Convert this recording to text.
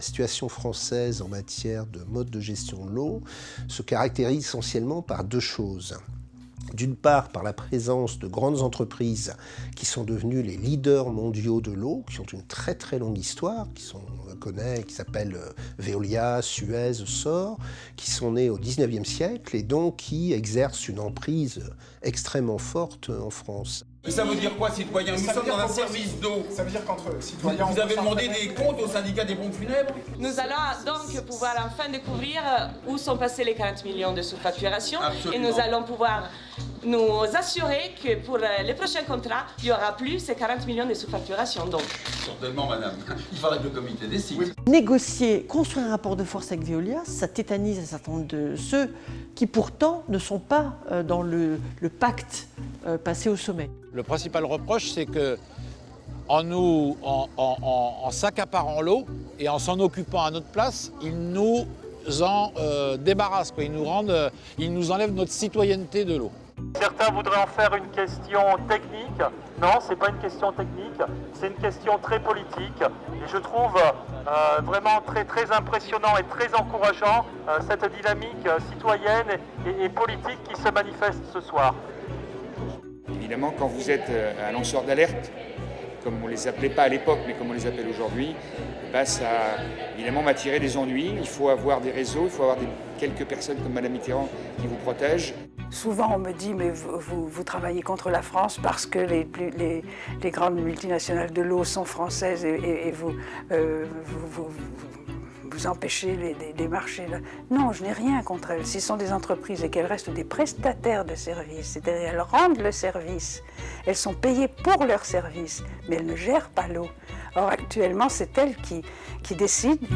La situation française en matière de mode de gestion de l'eau se caractérise essentiellement par deux choses. D'une part, par la présence de grandes entreprises qui sont devenues les leaders mondiaux de l'eau, qui ont une très très longue histoire, qui s'appellent Veolia, Suez, Sor, qui sont nées au 19e siècle et donc qui exercent une emprise extrêmement forte en France. Mais ça veut dire quoi, citoyen? Nous sommes dans un service d'eau. Ça veut dire qu'entre citoyens... Vous avez demandé des comptes au syndicat des pompes funèbres? Nous allons donc pouvoir enfin découvrir où sont passés les 40 millions de sous-facturation. Et nous allons pouvoir nous assurer que pour les prochains contrats, il n'y aura plus ces 40 millions de sous-facturation. Donc. Certainement, madame. Il faudrait que le comité décide. Oui. Négocier, construire un rapport de force avec Veolia, ça tétanise un certain nombre de ceux qui pourtant ne sont pas dans le pacte passé au sommet. Le principal reproche, c'est que en s'accaparant l'eau et en s'en occupant à notre place, ils nous en débarrassent, quoi. Ils nous enlèvent notre citoyenneté de l'eau. Certains voudraient en faire une question technique. Non, c'est pas une question technique, c'est une question très politique. Et je trouve vraiment très impressionnant et très encourageant cette dynamique citoyenne et politique qui se manifeste ce soir. Évidemment, quand vous êtes un lanceur d'alerte, comme on ne les appelait pas à l'époque, mais comme on les appelle aujourd'hui, ça évidemment m'attirer des ennuis. Il faut avoir des réseaux, il faut avoir quelques personnes comme Madame Mitterrand qui vous protègent. Souvent on me dit mais vous travaillez contre la France parce que les grandes multinationales de l'eau sont françaises et vous empêchez les marchés. Non, je n'ai rien contre elles. Ce sont des entreprises et qu'elles restent des prestataires de services. C'est-à-dire elles rendent le service. Elles sont payées pour leur service, mais elles ne gèrent pas l'eau. Or actuellement c'est elles qui décident.